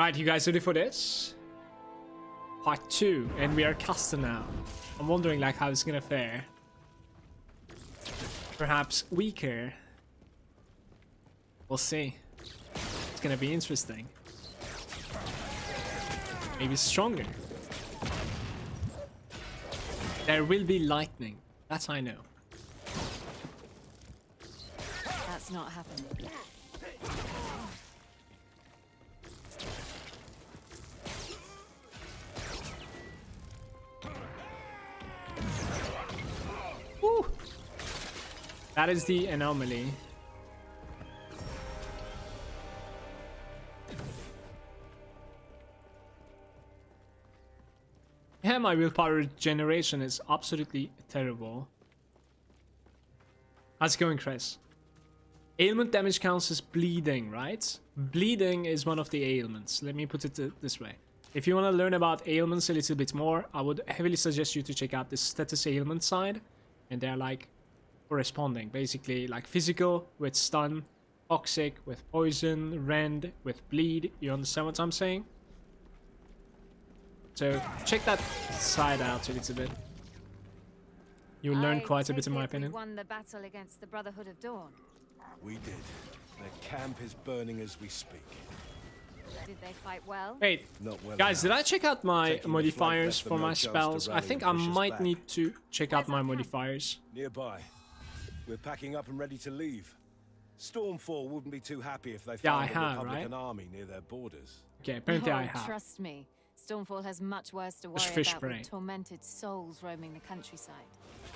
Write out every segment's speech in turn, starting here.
Right, you guys ready for this? Part 2, and we are caster now. I'm wondering like how it's gonna fare. Perhaps weaker. We'll see. It's gonna be interesting. Maybe stronger. There will be lightning. That I know. That's not happening. Woo! That is the anomaly. Yeah, my willpower generation is absolutely terrible. How's it going, Chris? Ailment damage counts as bleeding, right? Bleeding is one of the ailments. Let me put it this way. If you want to learn about ailments a little bit more, I would heavily suggest you to check out the status ailment side. And they're like corresponding. Basically like physical with stun, toxic with poison, rend with bleed. You understand what I'm saying? So check that side out a little bit. You'll learn quite a bit in my opinion. We won the battle against the Brotherhood of Dawn. We did. Their camp is burning as we speak. Did they fight well? Wait, Not well guys, did I check out my Taking the modifiers flight for left my them no chance to spells? I rally think and I push us might back. need to check out my modifiers. Nearby. We're packing up and ready to leave. Stormfall wouldn't be too happy if they Yeah, I found a have, Republican right? army near their borders. Okay, apparently I Oh, have. trust me. Stormfall has much worse to Just worry fish about brain. with tormented souls roaming the countryside.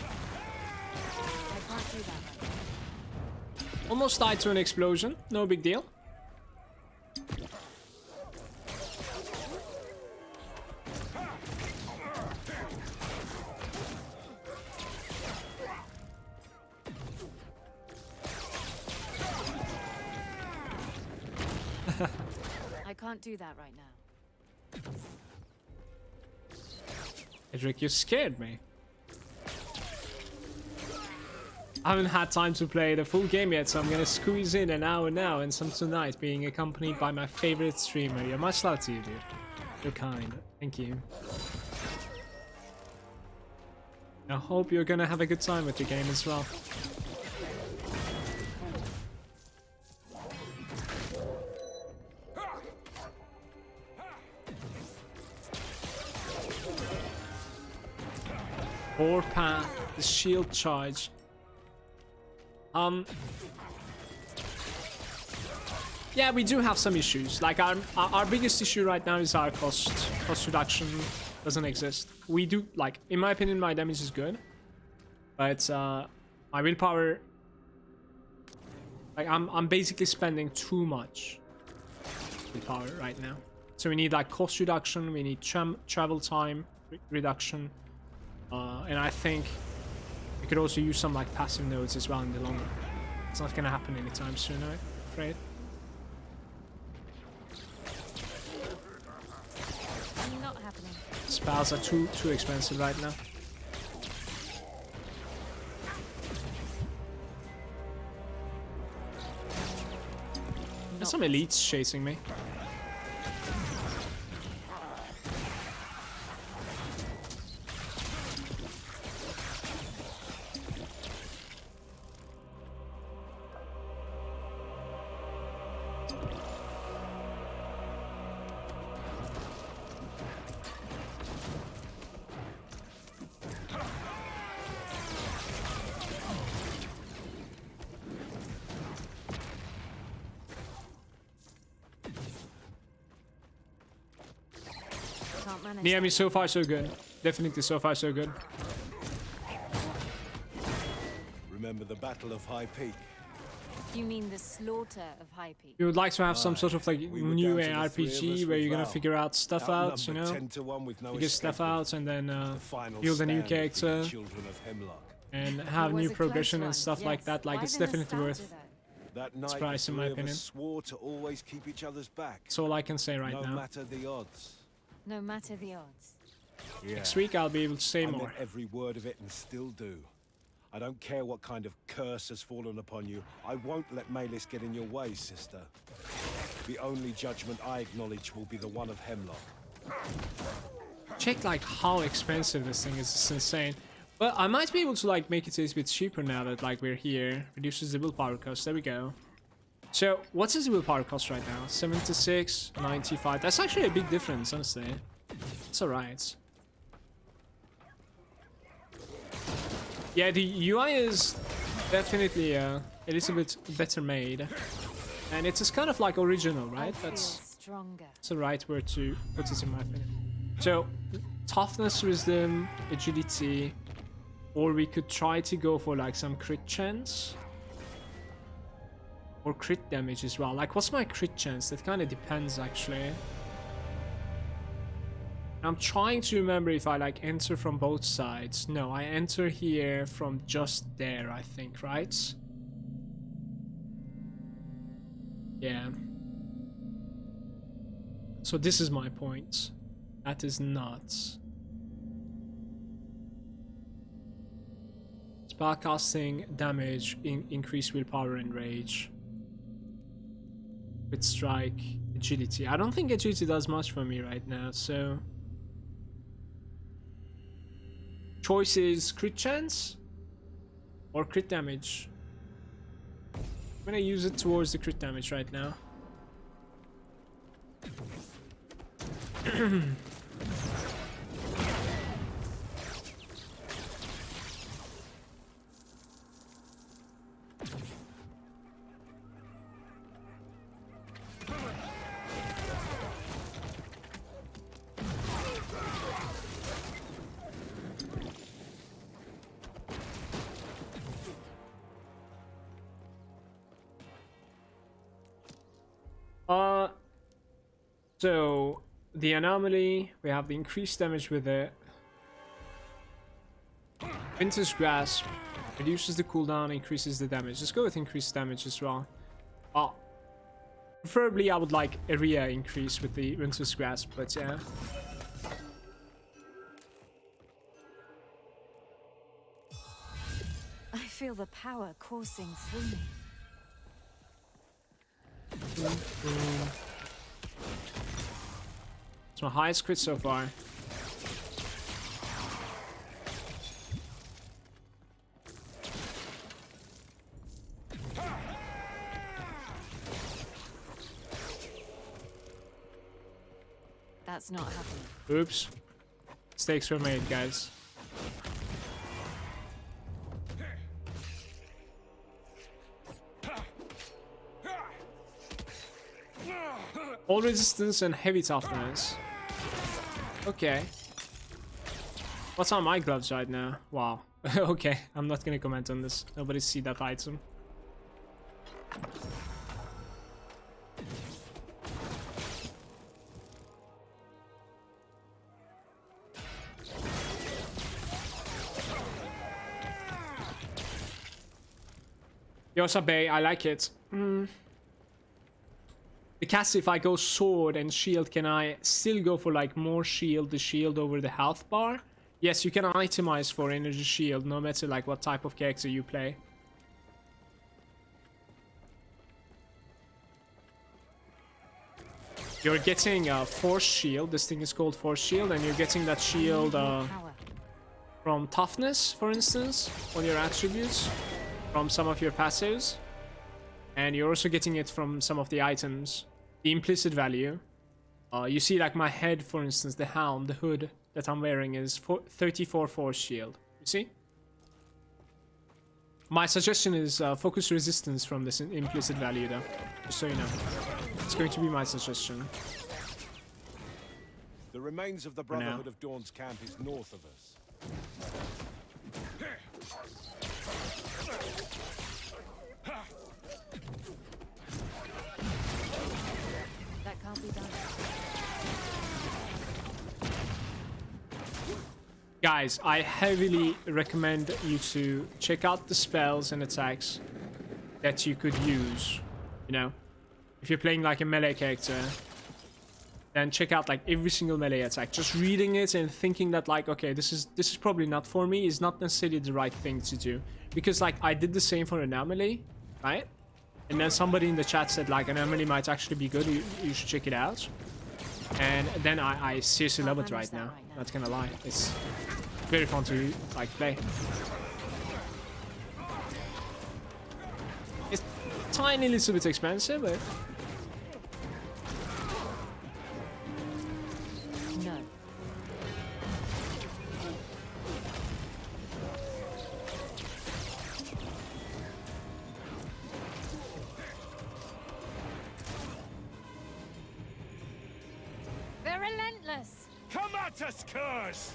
I can't do that right now. Almost died to an explosion. No big deal. I can't do that right now. Edric, you scared me. I haven't had time to play the full game yet, so I'm gonna squeeze in an hour now and some tonight, being accompanied by my favorite streamer. You're much love to you, dude. You're kind. Thank you. I hope you're gonna have a good time with the game as well. Warpath, the shield charge. Yeah, we do have some issues. Like our biggest issue right now is our cost reduction doesn't exist. We do, like, in my opinion, my damage is good, but my willpower, like I'm basically spending too much willpower right now. So we need like cost reduction, we need travel time reduction, and I think we could also use some like passive nodes as well in the long run. It's not gonna happen anytime soon, I'm afraid. Not happening. Spells are too expensive right now. There's some elites chasing me. Can't manage. Near me, so far so good. Definitely so far so good. Remember the Battle of High Peak? You mean the slaughter of High Peak? You would like to have some sort of like We were new down to the three of ARPG us where with you're gonna Val. figure out stuff out, you know? 10 to 1 with no Figure stuff escape. out and then The final build a new stand of the character Children of Hemlock. and have It was new a close progression and one, stuff like yes. that. Like, Why it's the definitely nostalgia, worth though? That night, price, the in my three of us opinion. swore to always keep each other's back, That's all I can say right no now. matter the odds. No matter the odds. Yeah. Next week I'll be able to say I more. meant every word of it and still do. I don't care what kind of curse has fallen upon you. I won't let Malagant get in your way, sister. The only judgment I acknowledge will be the one of Hemlock. Check like how expensive this thing is. It's insane. But I might be able to like make it a bit cheaper now that like we're here. Reduces the willpower cost. There we go. So what's his willpower cost right now? 76, 95. That's actually a big difference, honestly. It's alright. Yeah, the UI is definitely a little bit better made. And it's kind of like original, right? That's the right word to put it in my opinion. So, toughness, wisdom, agility, or we could try to go for like some crit chance. Or crit damage as well. Like, what's my crit chance? That kind of depends, actually. I'm trying to remember if I like enter from both sides. No, I enter here from just there, I think, right? Yeah. So this is my point. That is nuts. Spellcasting, damage, increase willpower and rage. With strike, agility. I don't think agility does much for me right now, so... Choice is crit chance or crit damage. I'm gonna use it towards the crit damage right now. So the anomaly, we have the increased damage with it. Winter's Grasp reduces the cooldown, increases the damage. Let's go with increased damage as well. Preferably I would like area increase with the Winter's Grasp, but yeah. I feel the power coursing through me. It's my highest crit so far. That's not happening. Oops. Mistakes were made, guys. All resistance and heavy toughness. Okay. What's on my gloves right now? Wow. Okay, I'm not gonna comment on this. Nobody see that item. Yo, Sabe, I like it. Because if I go sword and shield, can I still go for like more shield, the shield over the health bar? Yes, you can itemize for energy shield, no matter like what type of character you play. You're getting a force shield, this thing is called force shield, and you're getting that shield from toughness, for instance, on your attributes, from some of your passives. And you're also getting it from some of the items, the implicit value. You see like my head, for instance, the helm, the hood that I'm wearing is 34 force shield. You see? My suggestion is focus resistance from this implicit value though, just so you know. It's going to be my suggestion. The remains of the Brotherhood of Dawn's camp is north of us. That can't be done. Guys, I heavily recommend you to check out the spells and attacks that you could use, you know? If you're playing like a melee character, then check out like every single melee attack. Just reading it and thinking that like, okay, this is probably not for me is not necessarily the right thing to do. Because like I did the same for Anomaly, right? And then somebody in the chat said like an Emily might actually be good. You should check it out. And then I seriously love it right now. Not gonna lie, it's very fun to like play. It's tiny little bit expensive, but No. They're relentless. Come at us, curse!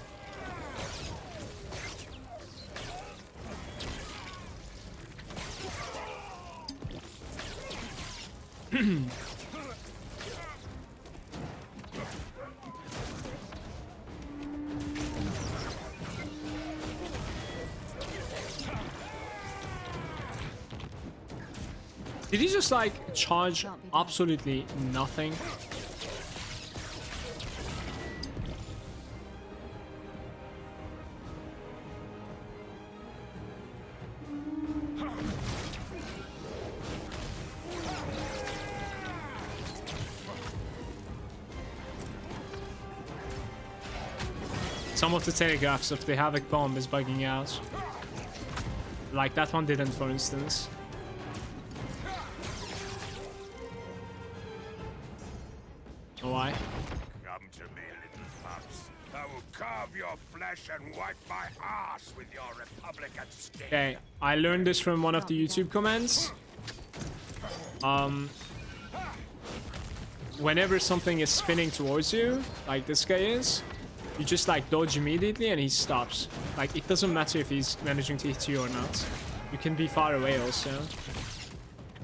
did he just like charge absolutely nothing? Some of the telegraphs of the Havoc bomb is bugging out. Like that one didn't, for instance. Why? Come to me, little pups. I will carve your flesh and wipe my ass with your Republican skin. Okay, I learned this from one of the YouTube comments. Whenever something is spinning towards you, like this guy is, you just like dodge immediately and he stops. Like it doesn't matter if he's managing to hit you or not. You can be far away also.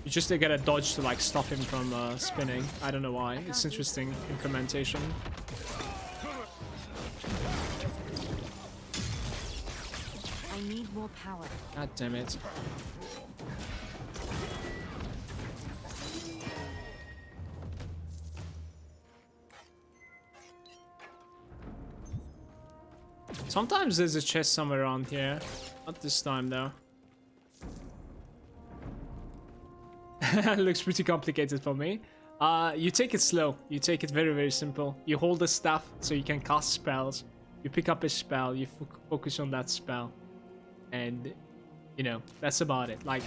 You just gotta dodge to like stop him from spinning. I don't know why. It's interesting implementation. I need more power. God damn it. Sometimes there's a chest somewhere around here. Not this time though. Looks pretty complicated for me. You take it slow. You take it very, very simple. You hold the staff so you can cast spells. You pick up a spell. You focus on that spell. And, you know, that's about it. Like,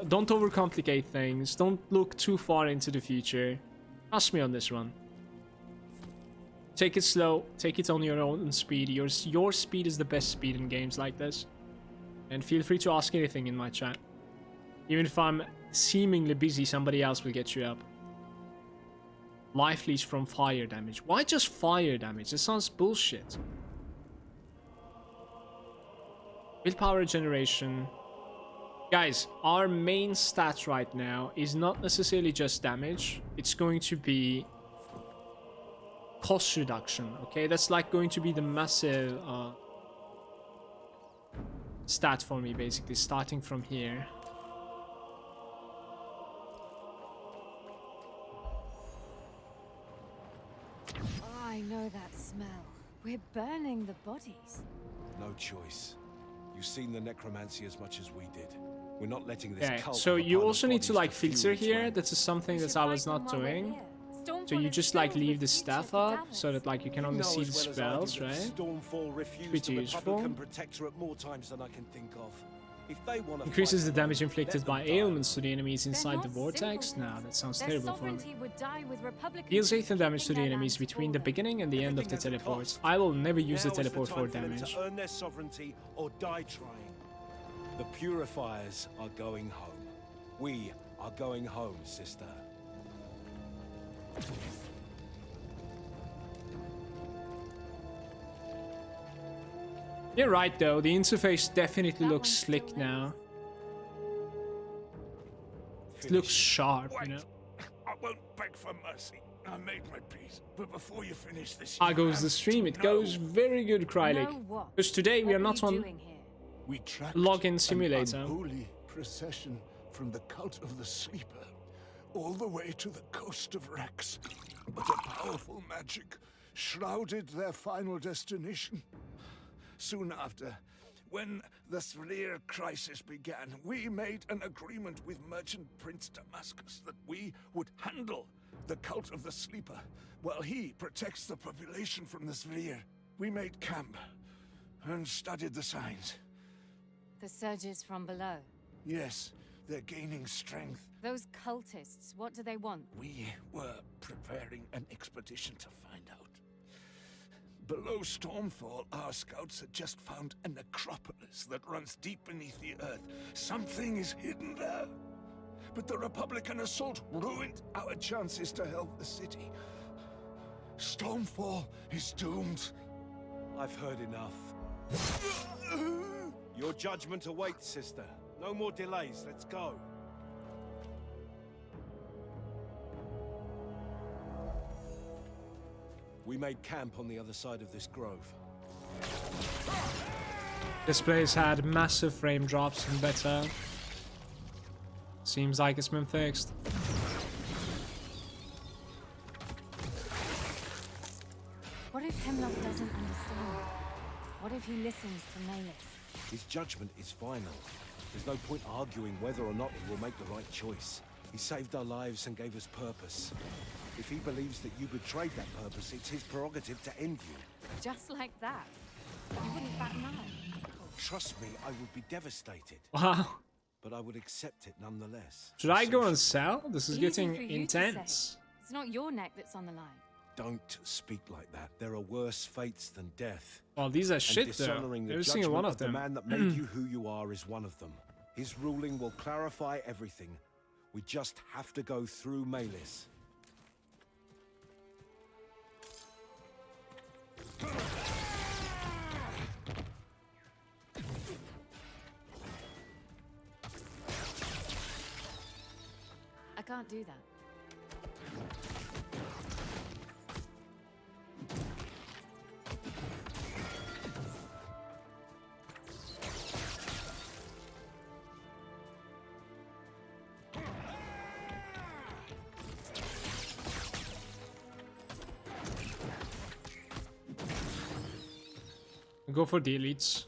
don't overcomplicate things. Don't look too far into the future. Trust me on this one. Take it slow. Take it on your own speed. Your speed is the best speed in games like this. And feel free to ask anything in my chat. Even if I'm seemingly busy, somebody else will get you up. Life leads from fire damage. Why just fire damage? This sounds bullshit. Willpower generation. Guys, our main stat right now is not necessarily just damage. It's going to be cost reduction, okay? That's like going to be the massive stat for me, basically, starting from here. Oh, I know that smell. We're burning the bodies. No choice. You've seen the necromancy as much as we did. We're not letting this Okay, cult so of a you pile of also need to bodies like fuel filter its here. ranks. This is something We that should I fight was not them while we're doing. here. So Stormfall you is just like filled leave with the future staff up cadavers. so that like you can only know see as the well as I do spells, that right? Stormfall refused Pretty the useful. Republican protectorate more times than I can think of. If they want to Increases the fight, damage inflicted let by them die. ailments to the enemies They're inside the not vortex. simpletons. Nah, that sounds Their terrible for me. sovereignty would die with Republican Deals 8 troops damage to keeping the their enemies lands between the fallen. beginning and the end of the Everything has a teleport. cost. I will never use the Now is teleport time for them damage. to earn their sovereignty or die trying. The purifiers are going home. We are going home, sister. You're right though, the interface definitely That looks one's slick still now. It Finish. looks sharp, you Wait. know. I won't beg for mercy. I made my peace. But before you finish this, How you goes have the stream? to It goes know. very good, Krylik. Know what? Because today we What are not you on doing here? We tracked login an simulator. unholy procession from the cult of the sleeper all the way to the coast of Rex. But a powerful magic shrouded their final destination. Soon after, When the Svrlir crisis began, we made an agreement with Merchant Prince Damascus that we would handle the cult of the Sleeper, while he protects the population from the Svrlir. We made camp and studied the signs. The surges from below. Yes, they're gaining strength. Those cultists, what do they want? We were preparing an expedition to find out. Below Stormfall, our scouts had just found a necropolis that runs deep beneath the earth. Something is hidden there. But the Republican assault ruined our chances to help the city. Stormfall is doomed. I've heard enough. Your judgment awaits, sister. No more delays. Let's go. We made camp on the other side of this grove. This place had massive frame drops in beta. Seems like it's been fixed. What if Hemlock doesn't understand? What if he listens to Malus? His judgment is final. There's no point arguing whether or not he will make the right choice. He saved our lives and gave us purpose. If he believes that you betrayed that purpose, it's his prerogative to end you. Just like that. You wouldn't bat an eye. Trust me, I would be devastated. Wow. But I would accept it nonetheless. Should I go and sell? This is Easy getting for you to intense. say. It's not your neck that's on the line. Don't speak like that. There are worse fates than death. Well, these are And shit though. dishonoring the Every single judgment one of of the them. man that made you who you are is one of them. His ruling will clarify everything. We just have to go through Malus. I can't do that. Go for the elites.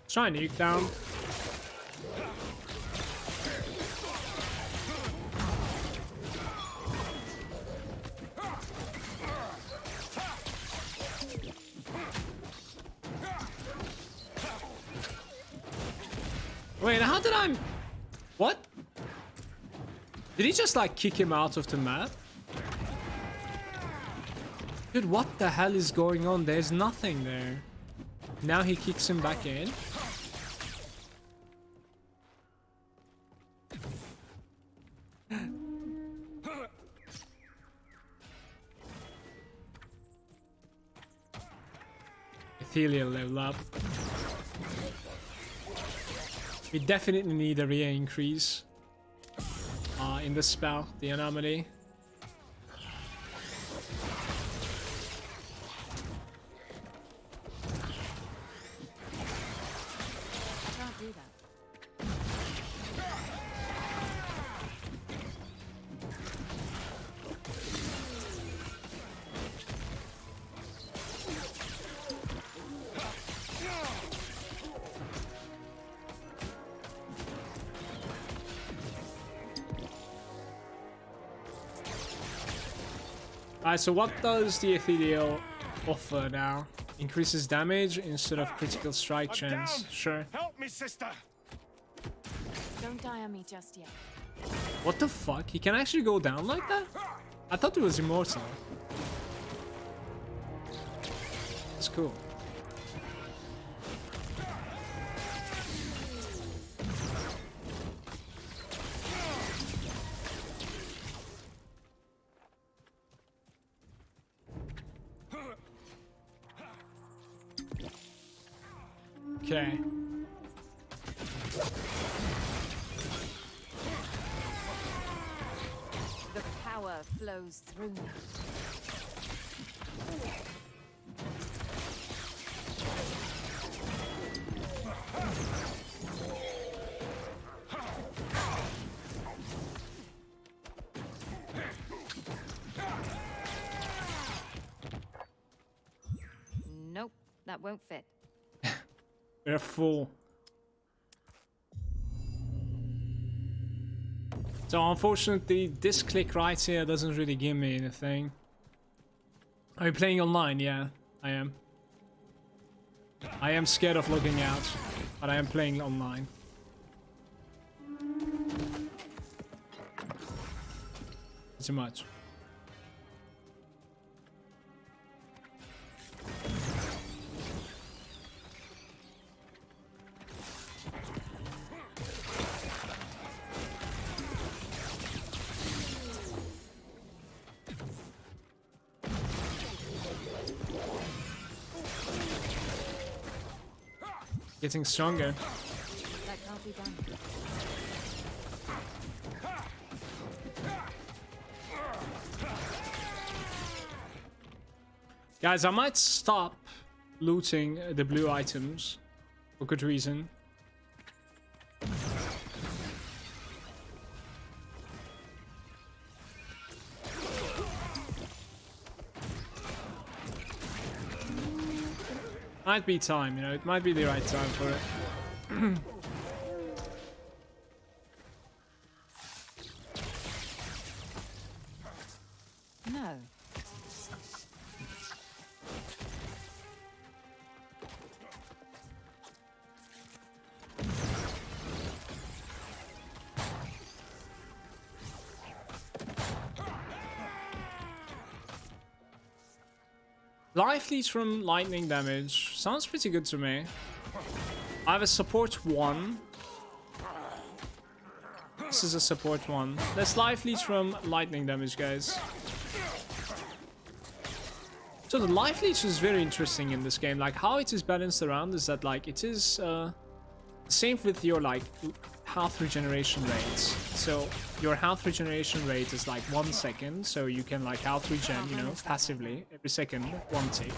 Try and nuke down. Wait, how did I... What? Did he just like kick him out of the map? Dude, what the hell is going on? There's nothing there. Now he kicks him back in. Ethereal level up. We definitely need a rear increase in the spell, the anomaly. I can't do that. Alright, so what does the Ethereal offer now? Increases damage instead of critical strike chance. Sure. Help me, sister! Don't die on me just yet. What the fuck? He can actually go down like that? I thought it was immortal. It's cool. Okay. The power flows through me. won't fit. We're full. So unfortunately, this click right here doesn't really give me anything. Are you playing online? Yeah, I am. I am scared of logging out, but I am playing online. Too much. Getting stronger. That can't be done. Guys, I might stop looting the blue items for good reason. Might be time, you know, it might be the right time for it. No. Life leads from lightning damage. Sounds pretty good to me. I have a support 1. This is a support 1. This life leads from lightning damage, guys. So the life leech is very interesting in this game. Like how it is balanced around is that like it is same with your like health regeneration rates. So your health regeneration rate is like 1 second, so you can like health regen, you know, passively every second, 1 tick.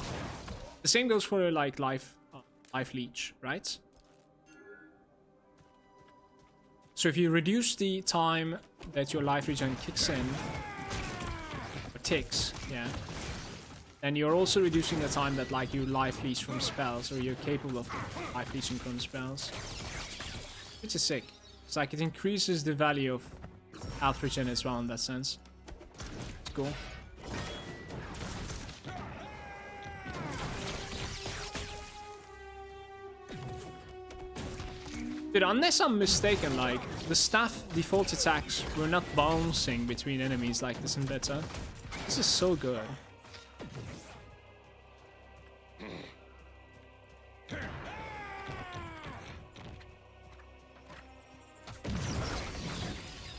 The same goes for like life leech, right? So if you reduce the time that your life regen kicks in, or ticks, yeah, then you're also reducing the time that like you life leech from spells, or you're capable of life leeching from spells. Which is sick. It's like it increases the value of health regen as well in that sense. It's cool. Dude, unless I'm mistaken, like the staff default attacks were not bouncing between enemies like this in beta. This is so good.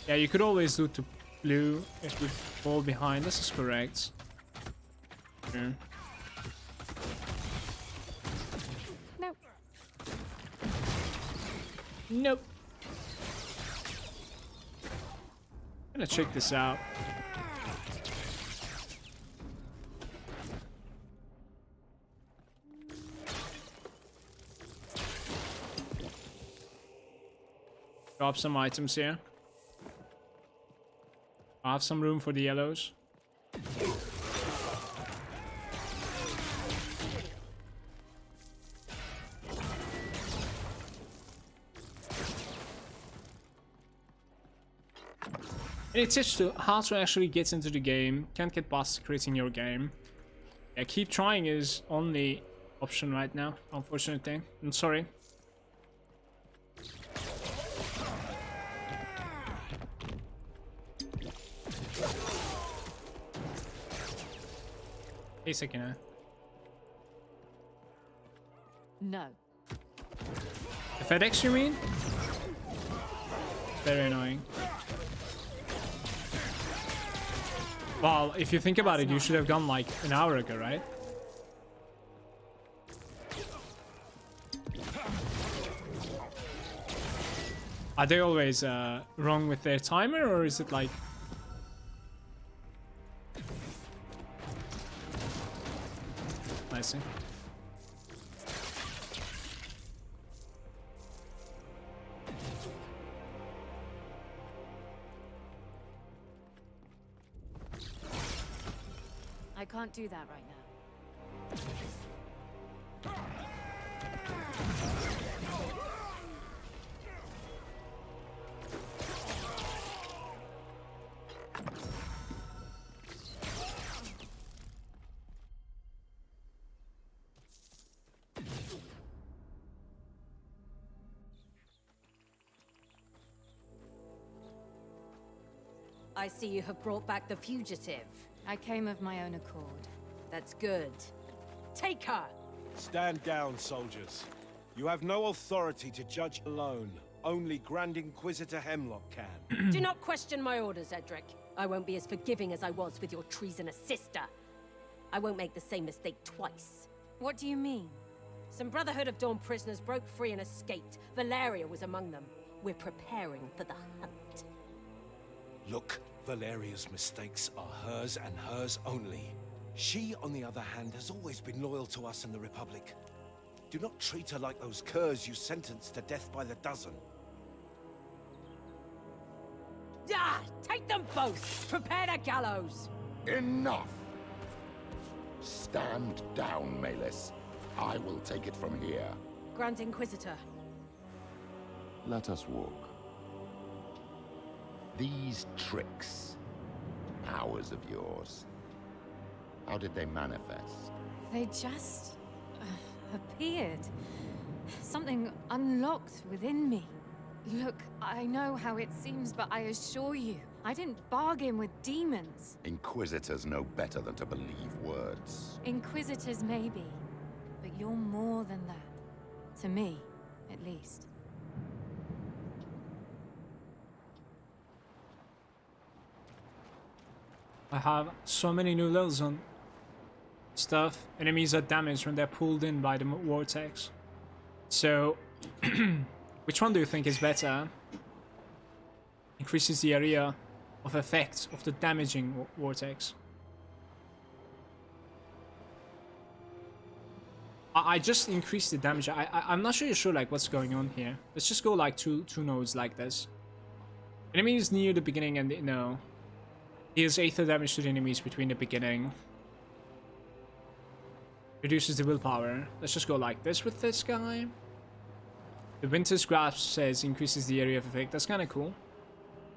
Yeah, you could always loot to blue if you fall behind. This is correct. Yeah. Nope. Nope. I'm gonna check this out. Drop some items here. I have some room for the yellows. Any tips to how to actually get into the game? Can't get past creating your game. Yeah, keep trying is only option right now, unfortunately. I'm sorry. Hey, second. No. The FedEx, you mean? Very annoying. Well, if you think about it, you should have gone like an hour ago, right? Are they always wrong with their timer, or is it like... I see. I can't do that right now. I see you have brought back the fugitive. I came of my own accord. That's good. Take her! Stand down, soldiers. You have no authority to judge alone. Only Grand Inquisitor Hemlock can. Do not question my orders, Edric. I won't be as forgiving as I was with your treasonous sister. I won't make the same mistake twice. What do you mean? Some Brotherhood of Dawn prisoners broke free and escaped. Valeria was among them. We're preparing for the hunt. Look, Valeria's mistakes are hers and hers only. She, on the other hand, has always been loyal to us and the Republic. Do not treat her like those curs you sentenced to death by the dozen. Ah! Take them both! Prepare the gallows! Enough! Stand down, Malus. I will take it from here. Grand Inquisitor. Let us walk. These tricks, powers of yours, how did they manifest? They just appeared. Something unlocked within me. Look, I know how it seems, but I assure you, I didn't bargain with demons. Inquisitors know better than to believe words. Inquisitors maybe, but you're more than that. To me, at least. I have so many new levels on stuff. Enemies are damaged when they're pulled in by the vortex. So, which one do you think is better? Increases the area of effect of the damaging vortex. I just increased the damage. I'm not really sure like what's going on here. Let's just go like two nodes like this. Enemies near the beginning and no. Deals 8 damage to the enemies between the beginning. Reduces the willpower. Let's just go like this with this guy. The Winter's Grasp says increases the area of effect. That's kind of cool.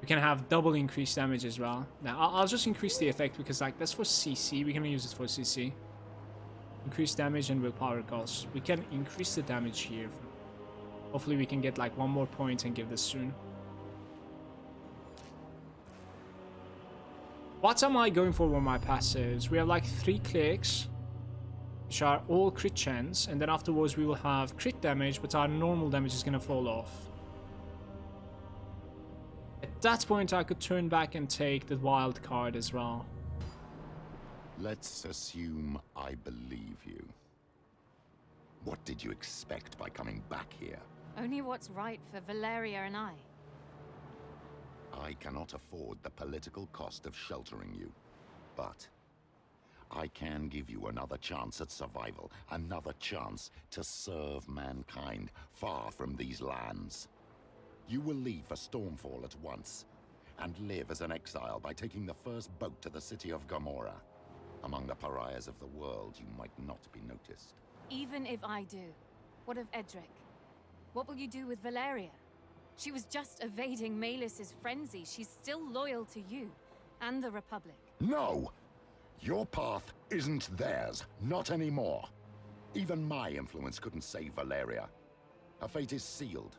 We can have double increased damage as well. Now, I'll just increase the effect because like that's for CC. We can use it for CC. Increase damage and willpower costs. We can increase the damage here. Hopefully we can get like one more point and give this soon. What am I going for with my passives? We have like 3 clicks, which are all crit chance, and then afterwards we will have crit damage, but our normal damage is gonna fall off. At that point I could turn back and take the wild card as well. Let's assume I believe you. What did you expect by coming back here? Only what's right for Valeria and I. I cannot afford the political cost of sheltering you, but I can give you another chance at survival, another chance to serve mankind far from these lands. You will leave for Stormfall at once, and live as an exile by taking the first boat to the city of Gomorrah. Among the pariahs of the world, you might not be noticed. Even if I do, what of Edric? What will you do with Valeria? She was just evading Malus's frenzy. She's still loyal to you and the Republic. No! Your path isn't theirs, not anymore. Even my influence couldn't save Valeria. Her fate is sealed.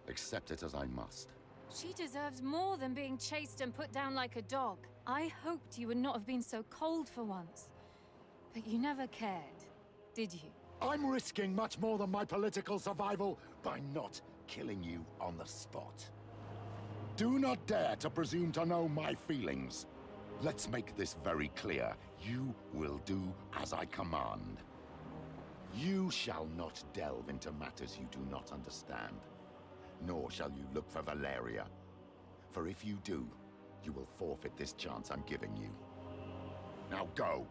Accept it as I must. She deserves more than being chased and put down like a dog. I hoped you would not have been so cold for once. But you never cared, did you? I'm risking much more than my political survival by not killing you on the spot. Do not dare to presume to know my feelings. Let's make this very clear. You will do as I command. You shall not delve into matters you do not understand. Nor shall you look for Valeria. For if you do, you will forfeit this chance I'm giving you. Now go.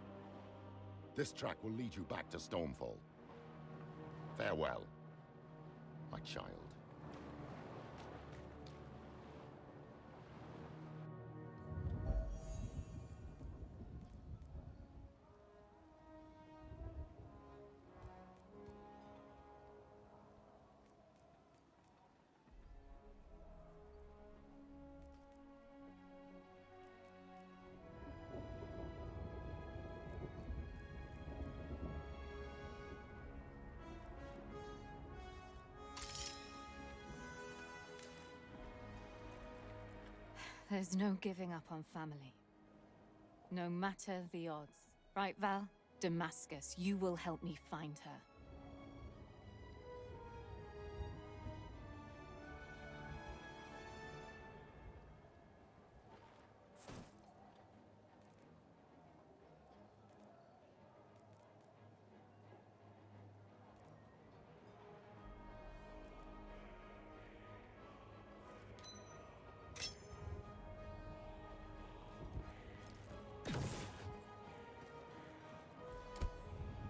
This track will lead you back to Stormfall. Farewell, my child. There's no giving up on family. No matter the odds. Right, Val? Damascus, you will help me find her.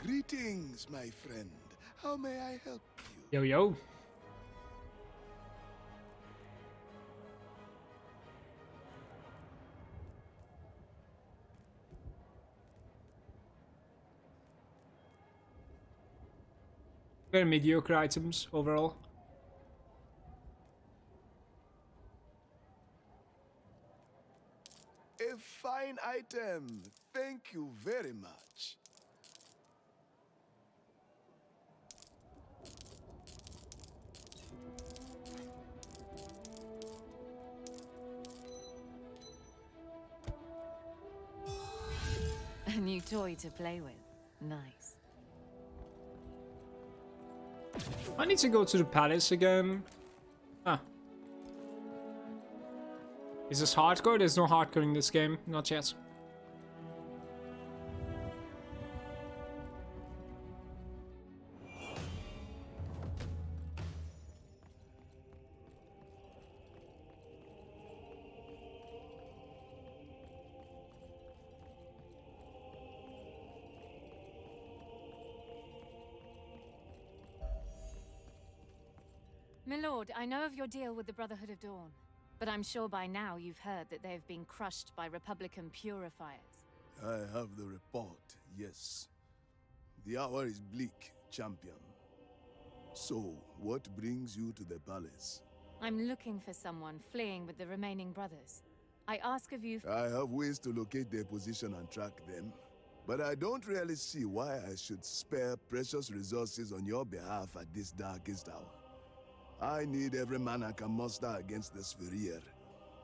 Greetings, my friend. How may I help you? Yo, yo. Very mediocre items overall. A fine item. Thank you very much. A new toy to play with. Nice. I need to go to the palace again. Ah. Is this hardcore? There's no hardcore in this game. Not yet. My lord, I know of your deal with the Brotherhood of Dawn, but I'm sure by now you've heard that they have been crushed by Republican purifiers. I have the report, yes. The hour is bleak, champion. So, what brings you to the palace? I'm looking for someone fleeing with the remaining brothers. I ask of you... I have ways to locate their position and track them, but I don't really see why I should spare precious resources on your behalf at this darkest hour. I need every man I can muster against the Spherir,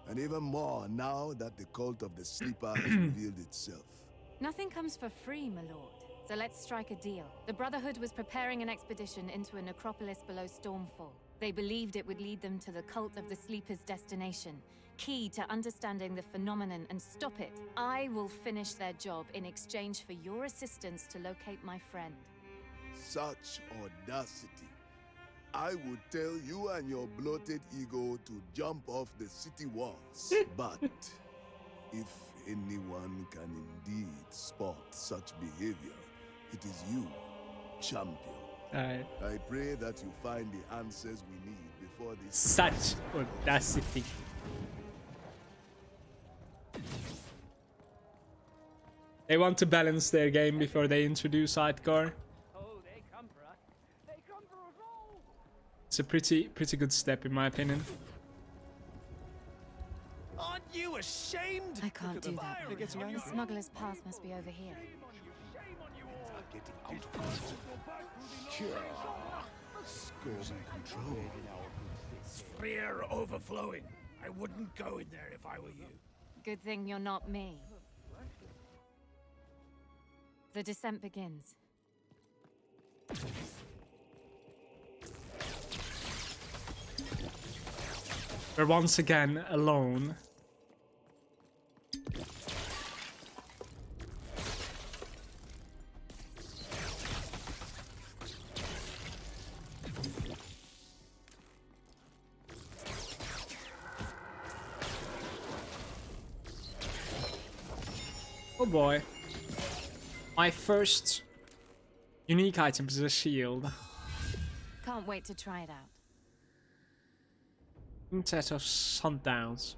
and even more now that the cult of the Sleeper has revealed itself. Nothing comes for free, my lord. So let's strike a deal. The Brotherhood was preparing an expedition into a necropolis below Stormfall. They believed it would lead them to the cult of the Sleeper's destination, key to understanding the phenomenon and stop it. I will finish their job in exchange for your assistance to locate my friend. Such audacity. I would tell you and your bloated ego to jump off the city walls. But if anyone can indeed spot such behavior, it is you, champion. I pray that you find the answers we need before this. Such audacity. They want to balance their game before they introduce hardcore. It's a pretty good step in my opinion. Aren't you ashamed? I can't do that. The smuggler's path must be over here. Sphere overflowing. I wouldn't go in there if I were you. Good thing you're not me. The descent begins. We're once again alone. Oh boy. My first unique item is a shield. Can't wait to try it out. Set of sundowns.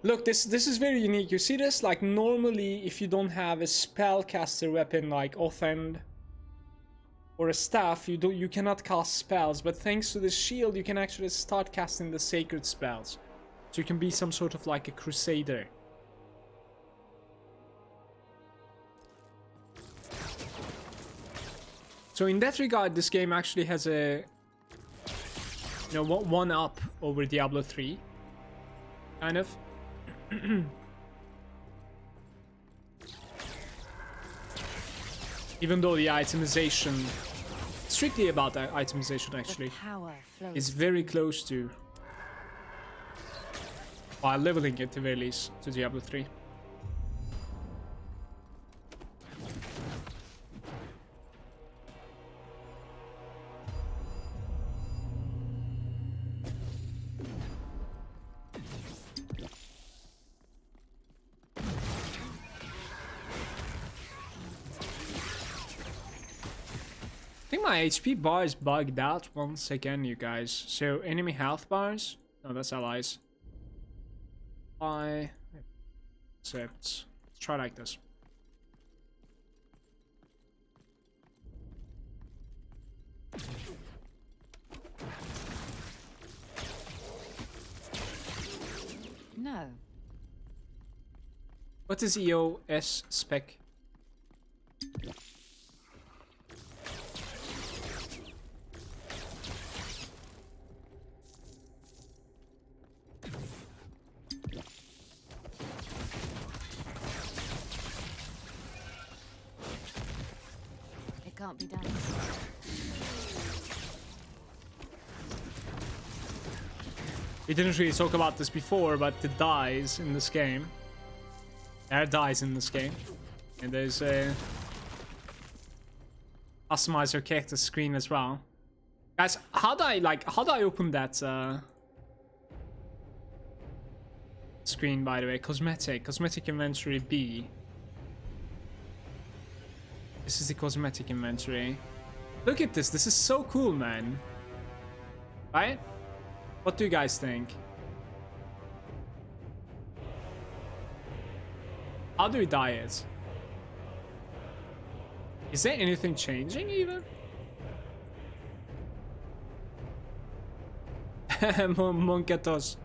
Look, this is very unique. You see this? Like normally, if you don't have a spellcaster weapon like offhand or a staff, you cannot cast spells. But thanks to the shield, you can actually start casting the sacred spells. So you can be some sort of like a crusader. So in that regard, this game actually has a you know, one up over Diablo 3, kind of. Even though the itemization, strictly about the itemization actually, is very close to, while leveling it at the very least, to Diablo 3. I think my HP bar is bugged out once again, you guys. So enemy health bars? No, that's allies. So let's try like this. No. What is EOS spec? Can't be done. We didn't really talk about this before, but the dies in this game. There are dies in this game. And there's a customize your character screen as well. Guys, how do I open that screen, by the way? Cosmetic inventory B. This is the cosmetic inventory. Look at this. This is so cool, man. Right? What do you guys think? How do we dye it? Is there anything changing even? Monketos.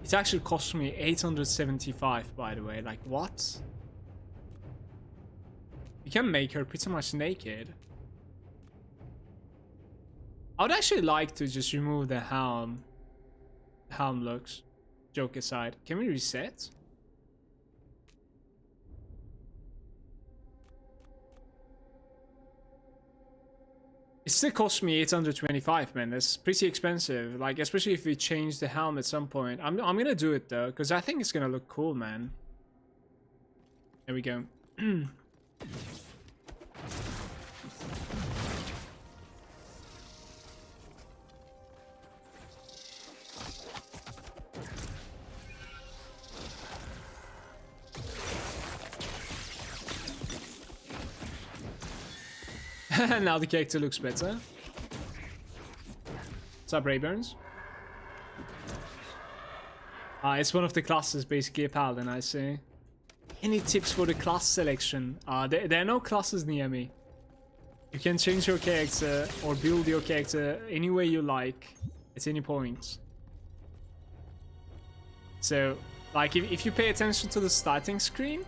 It actually cost me 875, by the way. Like, what? You can make her pretty much naked. I would actually like to just remove the helm. The helm looks. Joke aside. Can we reset? It still cost me 825, man. That's pretty expensive. Like, especially if we change the helm at some point. I'm gonna do it though, because I think it's gonna look cool, man. There we go. Now the character looks better. What's up, Rayburns? It's one of the classes, basically a paladin, I see. Any tips for the class selection? There are no classes near me. You can change your character or build your character any way you like at any point. So, like, if you pay attention to the starting screen,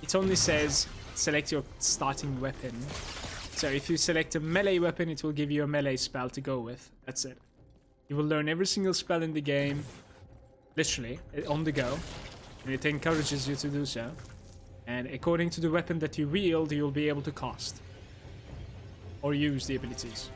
it only says select your starting weapon. So if you select a melee weapon, it will give you a melee spell to go with. That's it. You will learn every single spell in the game, literally, on the go. And it encourages you to do so. And according to the weapon that you wield, you'll be able to cast. Or use the abilities.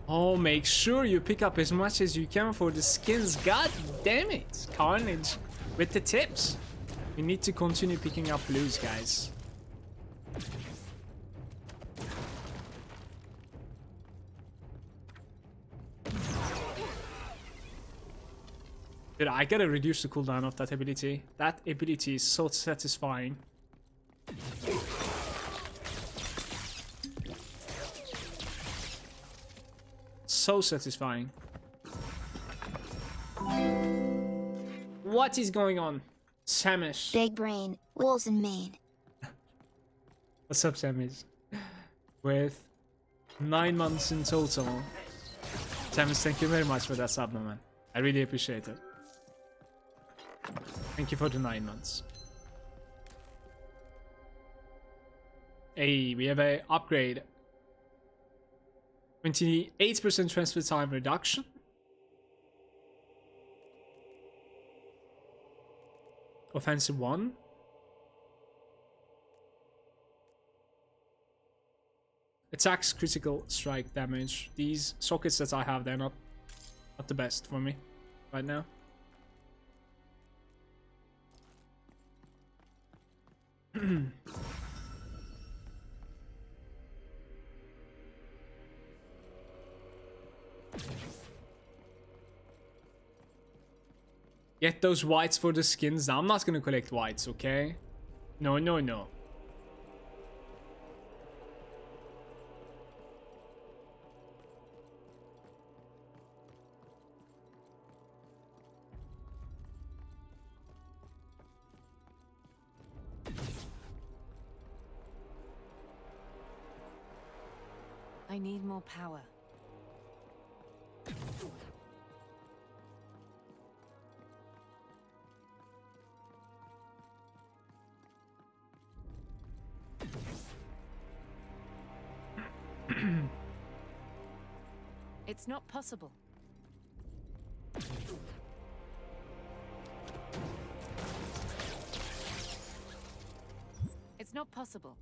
Oh, make sure you pick up as much as you can for the skins. God damn it, Carnage with the tips. We need to continue picking up blues, guys. Dude, I gotta reduce the cooldown of that ability. That ability is so satisfying. So satisfying. What is going on? Samish. Big brain, Wolcen, Maine. What's up, Samish? With 9 months in total. Samus, thank you very much for that sub, man. I really appreciate it. Thank you for the 9 months. Hey, we have a upgrade. 28% transfer time reduction. Offensive 1. Attacks critical strike damage. These sockets that I have, they're not the best for me right now. Get those whites for the skins. Now, I'm not gonna collect whites, okay? No, no, no. I need more power. It's not possible. It's not possible.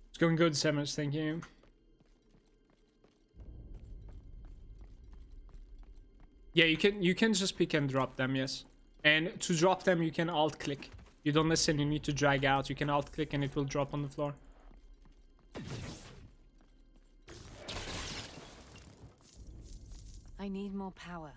It's going good, Samus, thank you. Yeah, you can just pick and drop them, yes. And to drop them, you can alt click. You don't necessarily need to drag out. You can alt click and it will drop on the floor. I need more power.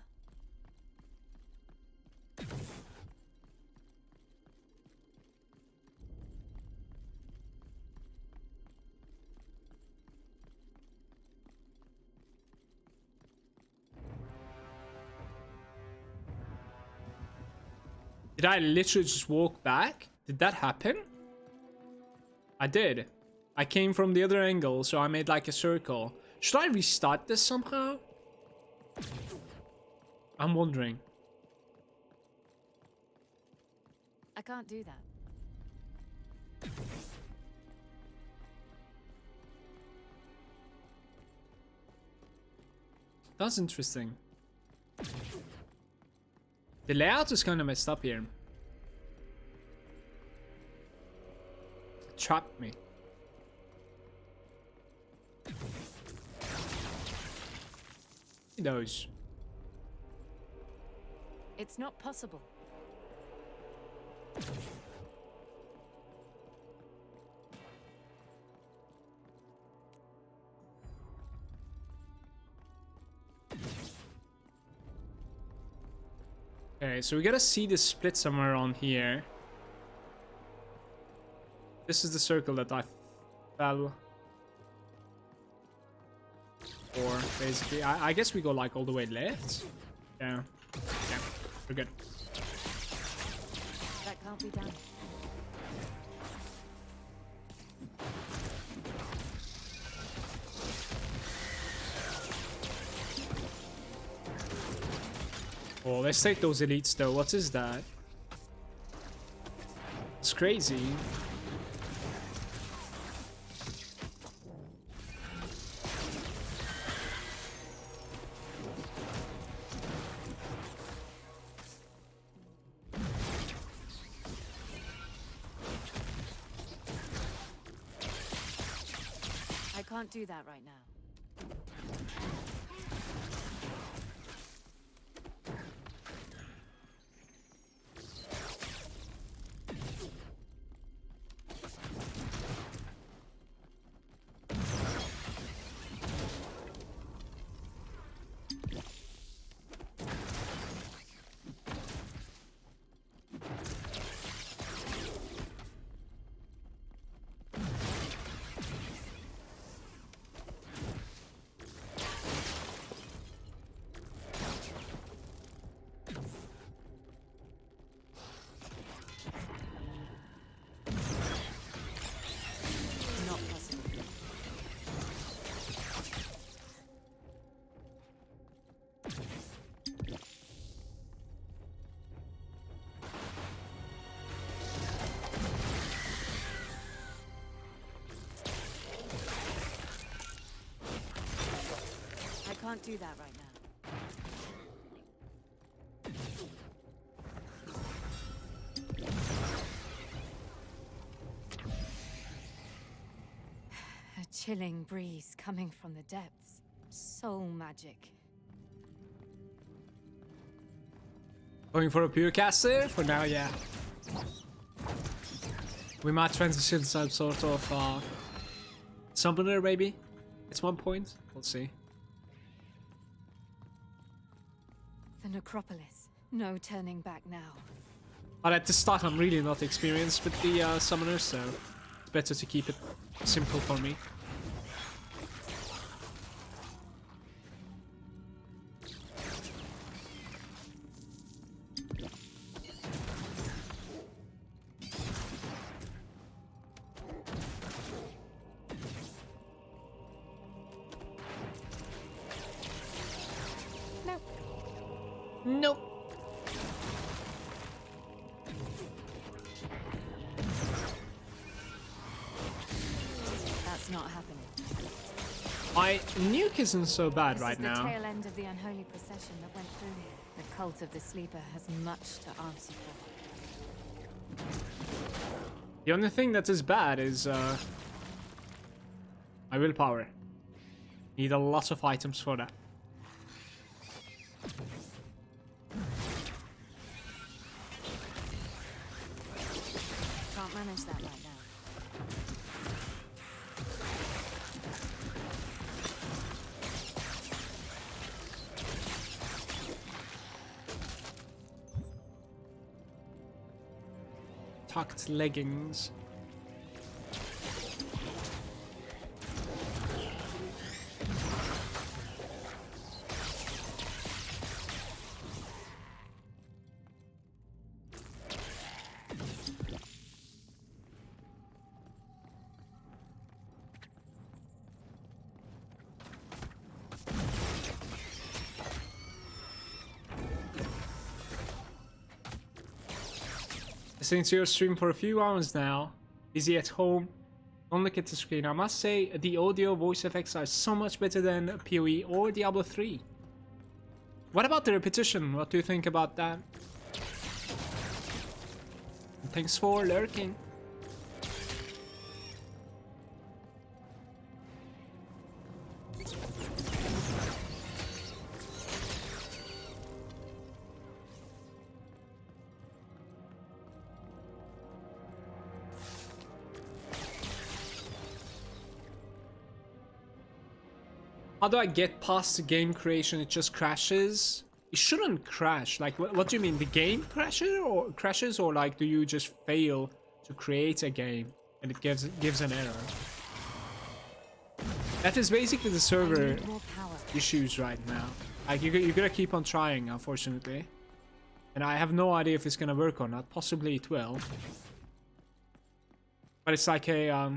Did I literally just walk back? Did that happen? I did. I came from the other angle, so I made like a circle. Should I restart this somehow? I'm wondering. I can't do that. That's interesting. The layout is kind of messed up here. It trapped me. Those. It's not possible. Okay, so we gotta see the split somewhere on here. This is the circle that I fell for, basically. I guess we go like all the way left. Yeah. Yeah, we're good. That can't be done. Oh, let's take those elites though. What is that? It's crazy. I can't do that right now. can't do that right now. A chilling breeze coming from the depths. Soul magic. Going for a pure caster? For now, yeah. We might transition some sort of summoner maybe at one point. We'll see. The necropolis. No turning back now. But at the start I'm really not experienced with the summoners, so it's better to keep it simple for me. Nope. That's not happening. My nuke isn't so bad This right is the now. tail end of the unholy procession that went through here. The cult of the sleeper has much to answer for. The only thing that is bad is my willpower. Need a lot of items for that. Can't manage that right now. Tucked leggings. Listening to your stream for a few hours now. Busy at home. Don't look at the screen. I must say the audio voice effects are so much better than PoE or Diablo 3. What about the repetition? What do you think about that? Thanks for lurking. How do I get past the game creation? It just crashes? It shouldn't crash. Like, what do you mean? The game crashes, or like, do you just fail to create a game and it gives an error? That is basically the server issues right now. Like, you gotta keep on trying, unfortunately. And I have no idea if it's gonna work or not. Possibly it will. But it's like a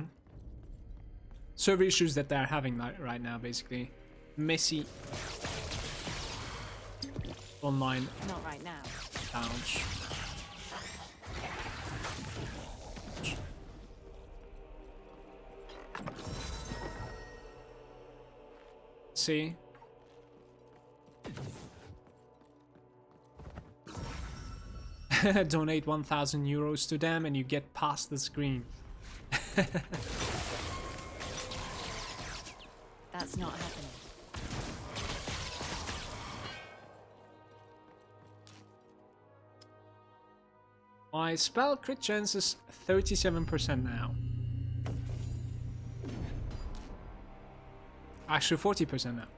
server issues that they're having right now, basically. Messy online. Not right now. Ouch. See? Donate 1,000 euros to them and you get past the screen. That's not happening. My spell crit chance is 37% now. Actually, 40% now.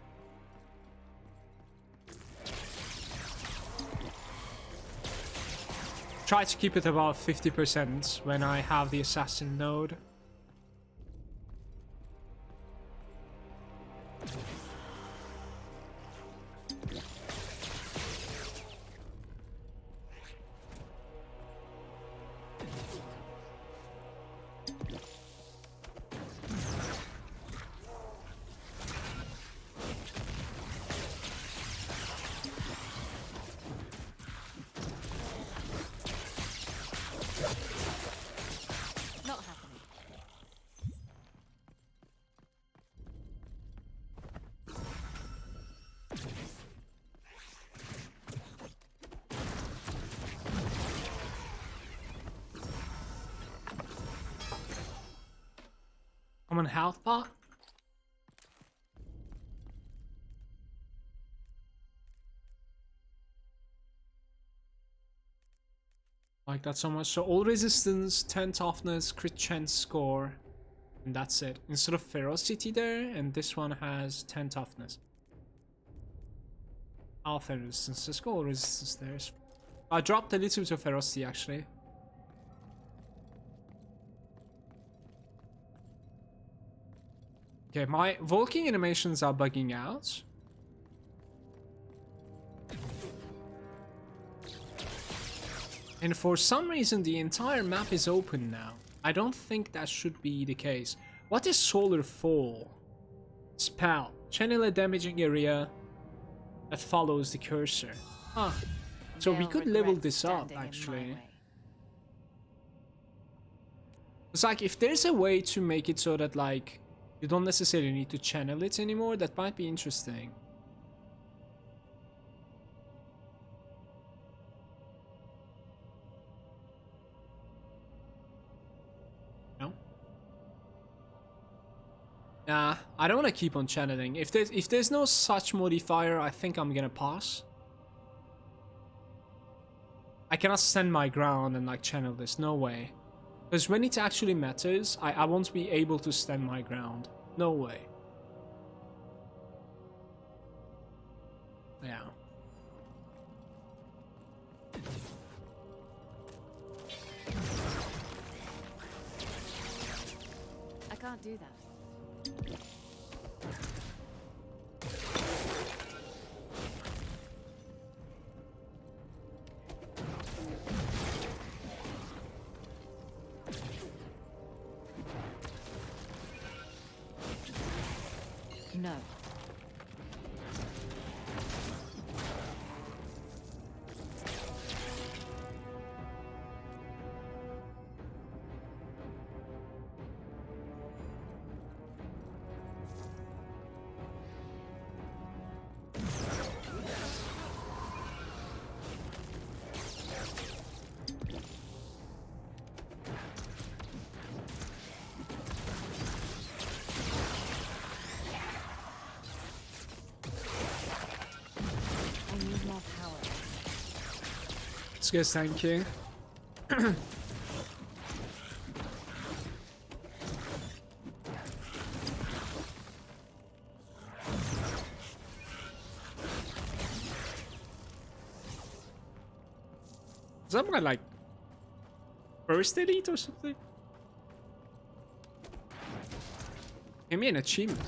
Try to keep it about 50% when I have the assassin node. Not happening. Common health pot. Like that so much. So all resistance, 10 toughness, crit chance score, and that's it. Instead of ferocity there, and this one has 10 toughness. Health and resistance. Let's go all resistance there. I dropped a little bit of ferocity actually. Okay, my Wolcen animations are bugging out. And for some reason the entire map is open now. I don't think that should be the case. What is Solar Fall? Spell. Channel a damaging area that follows the cursor. Huh. So we could level this up actually. It's like if there's a way to make it so that like you don't necessarily need to channel it anymore, that might be interesting. No? Nah, I don't want to keep on channeling. If there's no such modifier, I think I'm gonna pass. I cannot stand my ground and like channel this, no way. Because when it actually matters, I won't be able to stand my ground. No way. Yeah. I can't do that. No. Yes, thank you. Is that my like first elite or something? Give me an achievement.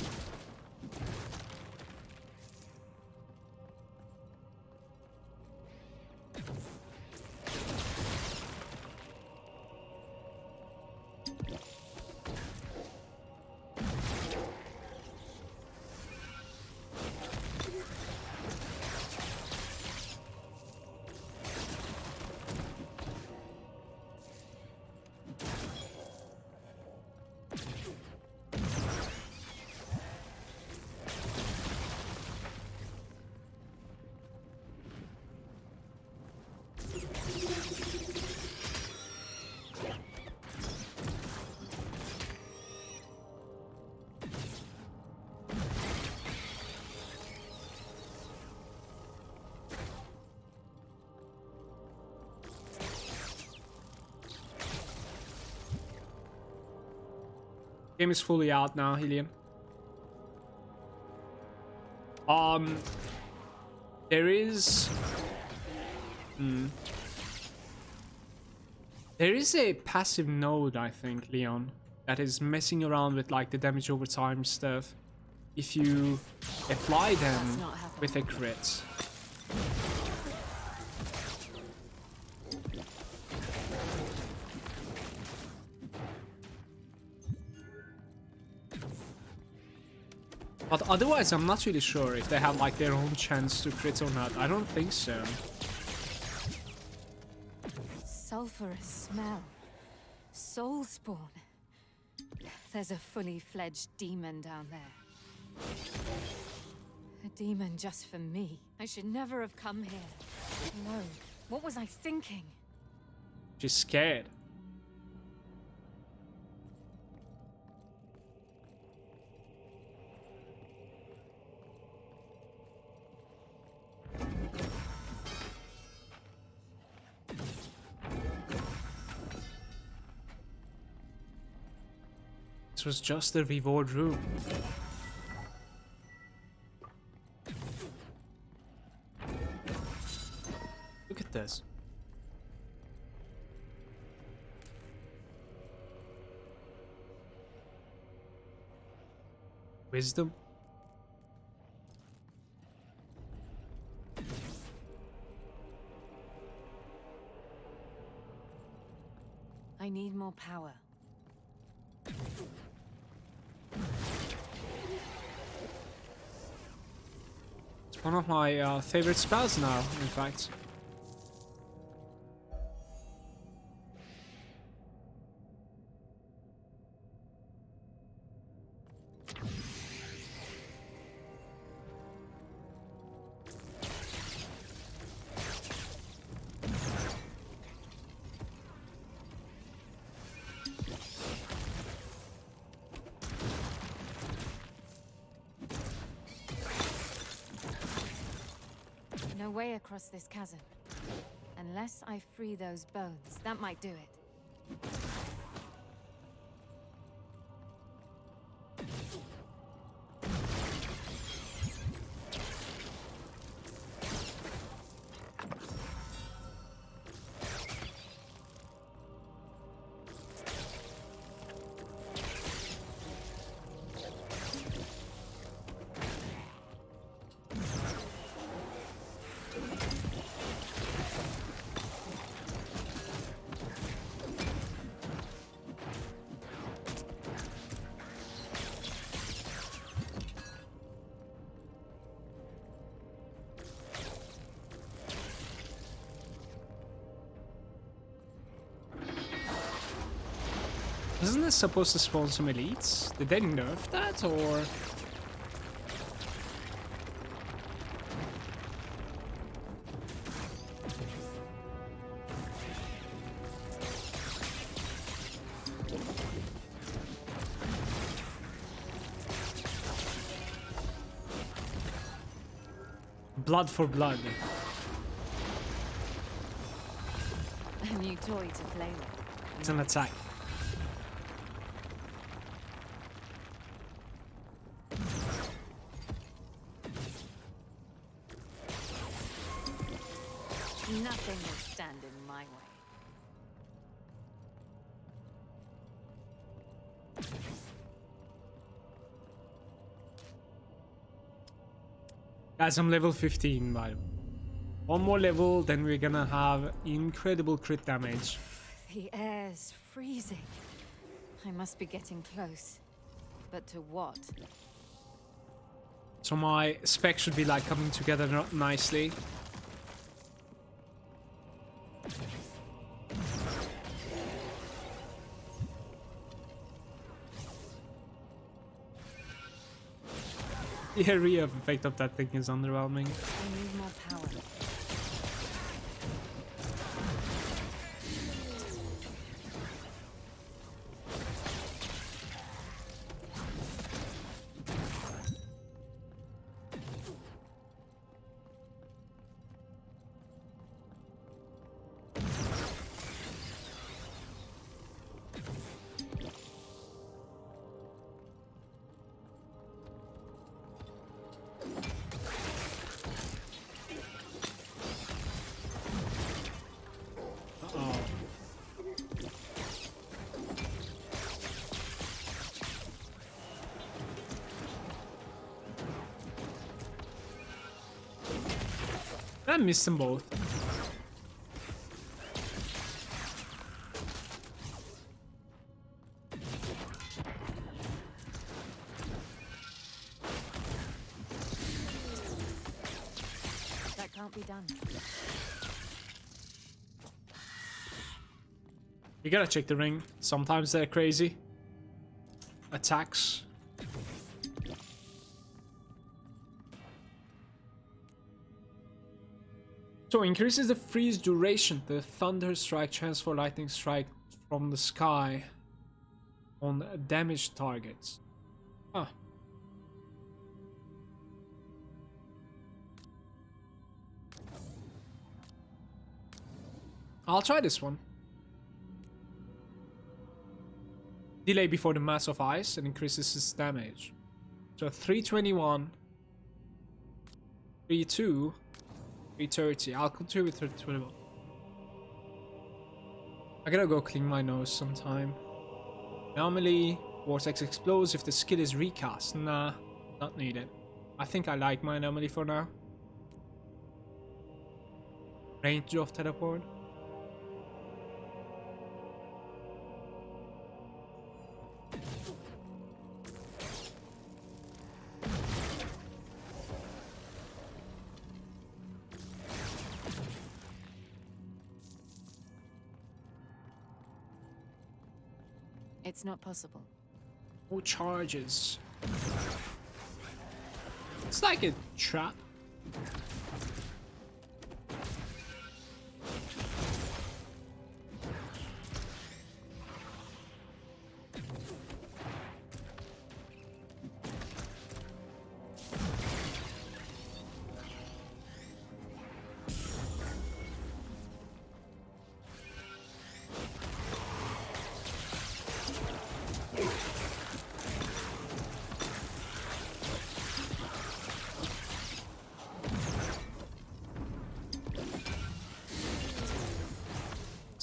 Game is fully out now, Helium. There is... There is a passive node, I think, Leon, that is messing around with like the damage over time stuff. If you apply them with a crit. But otherwise, I'm not really sure if they have like their own chance to crit or not. I don't think so. Sulphurous smell. Soul spawn. There's a fully fledged demon down there. A demon just for me. I should never have come here. No. What was I thinking? She's scared. was just the reward room. Look at this. Wisdom. I need more power. It's one of my favorite spells now, in fact. No way across this chasm. Unless I free those bones, that might do it. Isn't this supposed to spawn some elites? Did they nerf that, or...? Blood for blood. A new toy to play with. It's an attack. Nothing will stand in my way. Guys, I'm level 15, by the way. One more level, then we're gonna have incredible crit damage. The air's freezing. I must be getting close. But to what? So my spec should be like coming together nicely. The area of effect of that thing is underwhelming. I need more power. I missed them both. That can't be done. You gotta check the ring. Sometimes they're crazy. Attacks. So increases the freeze duration. The thunder strike transfer lightning strike from the sky on damaged targets. Ah. I'll try this one. delay before the mass of ice and increases its damage. So 321, 32, 330. I'll continue with 321. I gotta go clean my nose sometime. Anomaly, vortex explodes if the skill is recast. Nah, not needed. I think I like my anomaly for now. Range of teleport. It's not possible. More charges. It's like a trap.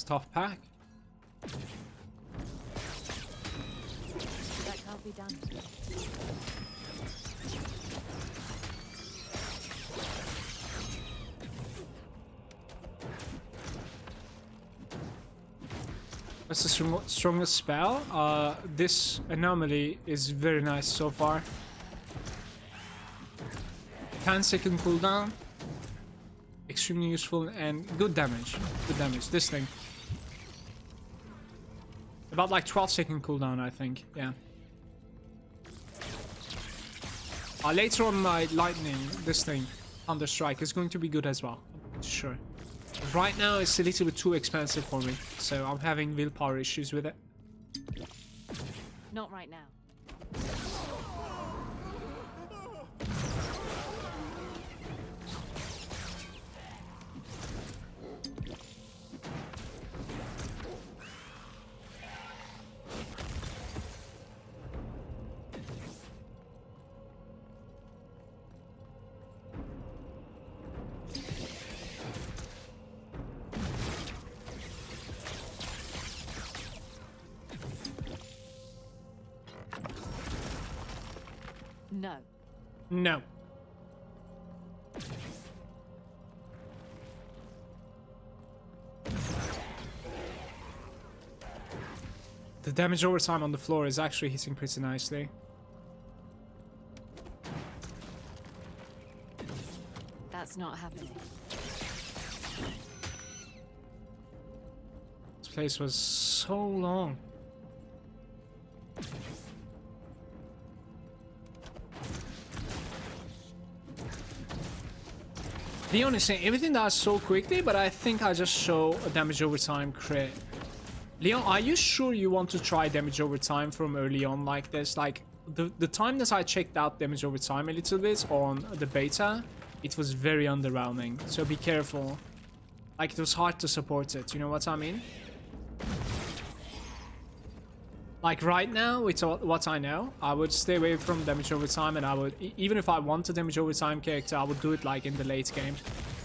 Tough pack. That can't be done. What's the strongest spell? This anomaly is very nice so far. 10-second cooldown. Extremely useful and good damage. Good damage. This thing. About like 12-second cooldown, I think. Yeah. Later on, my lightning, this thing, Thunder Strike, is going to be good as well. I'm sure. Right now, it's a little bit too expensive for me, so I'm having willpower issues with it. Not right now. No. No. The damage over time on the floor is actually hitting pretty nicely. That's not happening. This place was so long. Be honest, everything dies so quickly, but I think I just show a damage over time crit. Leon, are you sure you want to try damage over time from early on like this? Like, the time that I checked out damage over time a little bit on the beta, it was very underwhelming. So be careful. Like, it was hard to support it, you know what I mean? Like, right now, with what I know, I would stay away from damage over time, and I would, even if I want a damage over time character, I would do it, like, in the late game.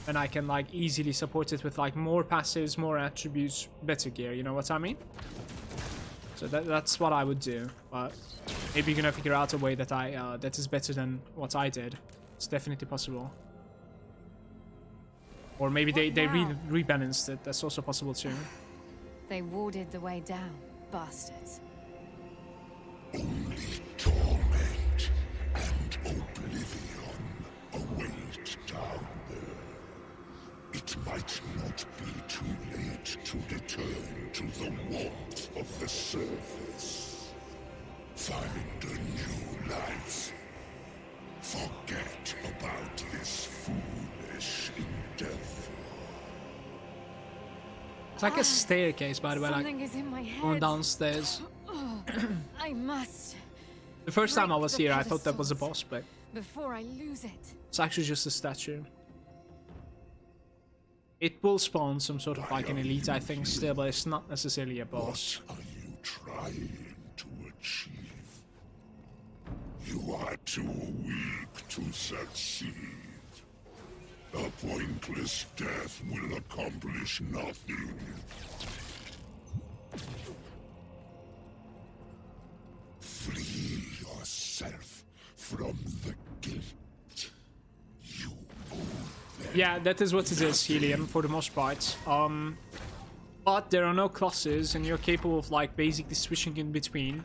And I can, like, easily support it with, like, more passives, more attributes, better gear, you know what I mean? So that's what I would do, but maybe you're gonna figure out a way that that is better than what I did. It's definitely possible. Or maybe they rebalanced it, that's also possible too. They warded the way down, bastards. Only torment and oblivion await down there. It might not be too late to return to the warmth of the surface. Find a new life. Forget about this foolish endeavor. It's like a staircase, by the way, Something like is in my head. going downstairs. I must. The first time I was break here, the I thought that was a pedestals boss, but before I lose it. it's actually just a statue. It will spawn some sort of like an elite, I think, still, but it's not necessarily a boss. What are you trying to achieve. You are too weak to succeed. A pointless death will accomplish nothing. Free yourself from the guilt. You owe them. Yeah, that is what it is, Helium, for the most part. But there are no classes, and you're capable of like basically switching in between.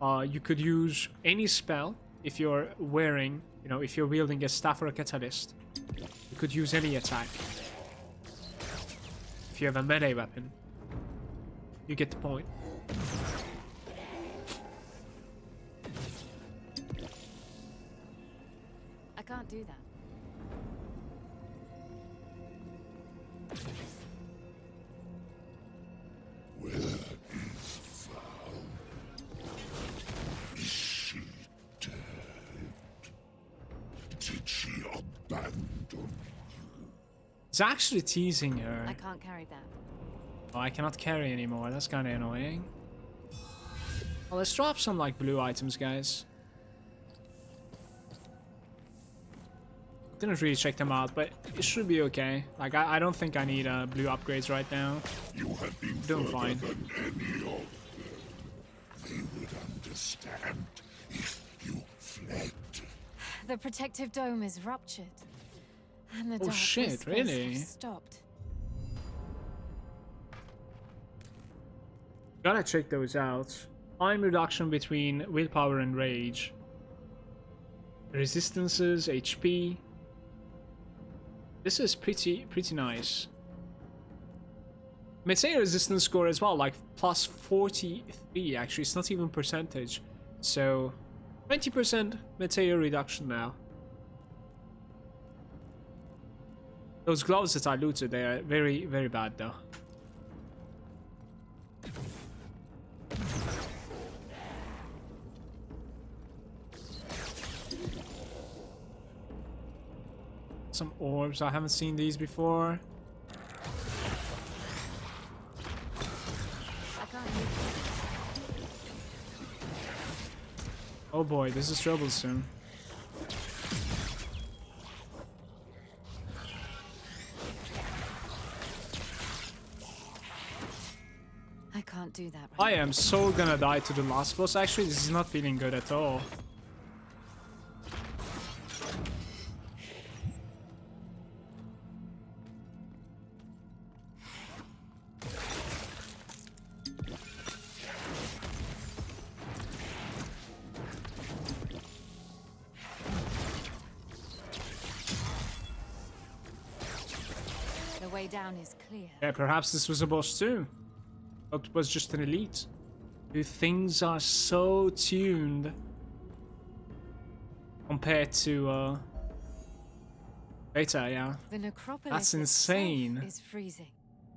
You could use any spell if you're wearing, you know, if you're wielding a staff or a catalyst. You could use any attack. If you have a melee weapon, you get the point. I can't do that. Where is Val? Is she dead? Did she abandon you? It's actually teasing her. I can't carry that. Oh, I cannot carry anymore. That's kind of annoying. Well, let's drop some like blue items, guys. Didn't really check them out, but it should be okay. Like, I don't think I need blue upgrades right now. You have been Doing further fine. than any of them. They would understand if you fled. The protective dome is ruptured. And the Oh, dark shit, whispers really? have stopped. Gotta check those out. Time reduction between willpower and rage. Resistances, HP. This is pretty nice. Meteor resistance score as well, like plus 43 actually. It's not even percentage. So 20% Meteor reduction now. Those gloves that I looted, they are very bad though. Some orbs, I haven't seen these before. I can't use Oh boy, this is troublesome. I can't do that I right am so gonna die to the last boss. Actually, this is not feeling good at all. The way down is clear. Yeah, perhaps this was a boss too. But it was just an elite. Dude, things are so tuned compared to beta, yeah. The necropolis That's itself insane. is freezing.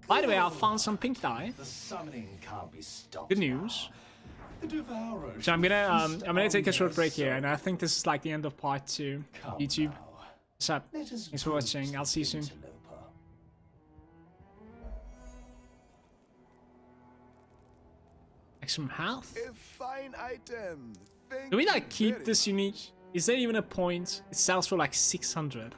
By the way, I found some pink dye. The summoning can't be stopped. Good news. The Devourers. So I'm gonna take a short break here, and I think this is like the end of part 2. Come YouTube. now. What's up? Let us Thanks for watching. I'll see you soon. interloper. Like some health. A fine item. Thank Do we you like keep very this unique? Is there even a point? It sells for like 600.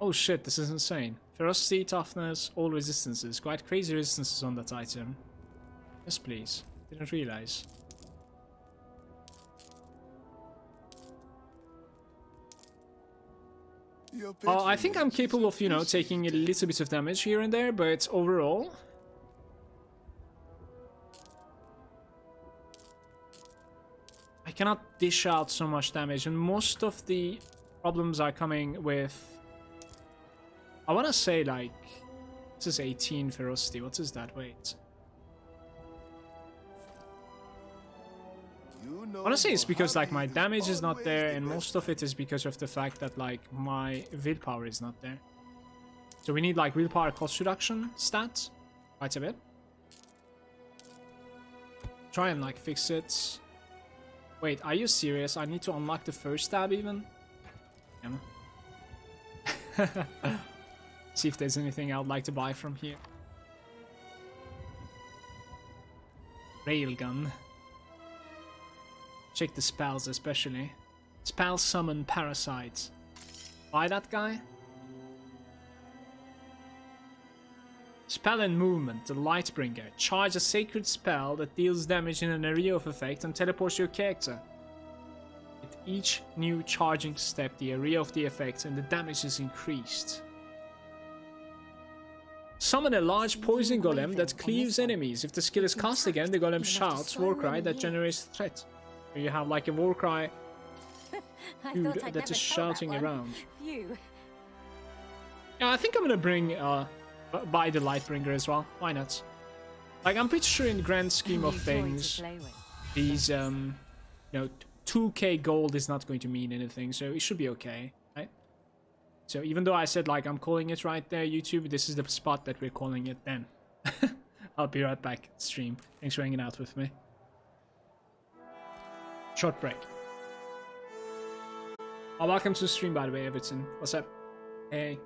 Oh shit, this is insane. Ferocity, toughness, all resistances. Quite crazy resistances on that item. Yes, please. Didn't realize. Your I think I'm patronage capable is of, you know, taking a little bit of damage here and there, but overall... I cannot dish out so much damage, and most of the problems are coming with... I want to say, like... This is 18 ferocity. What is that? Wait. You know I want to say it's because, like, my Mojave is damage is not always there, the and best most of it is because of the fact that, like, my willpower is not there. So we need, like, willpower cost reduction stats. Quite a bit. Try and, like, fix it. Wait, are you serious? I need to unlock the first tab even? Damn. See if there's anything I would like to buy from here. Railgun. Check the spells especially. Spell summon parasites. Buy that guy. Spell and movement, the Lightbringer. Charge a sacred spell that deals damage in an area of effect and teleports your character. With each new charging step, the area of the effect and the damage is increased. Summon a large poison golem that cleaves enemies. If the skill is cast again, the golem shouts warcry that generates threat. So you have like a warcry dude that is shouting around. Phew. Yeah, I think I'm gonna bring buy the Lightbringer as well. Why not? Like, I'm pretty sure in the grand scheme of things, these 2k gold is not going to mean anything, so it should be okay, right? So even though I said like I'm calling it right there, YouTube, this is the spot that we're calling it then. I'll be right back. Stream. Thanks for hanging out with me. Short break. Oh, welcome to the stream, by the way, Everton. What's up? Hey.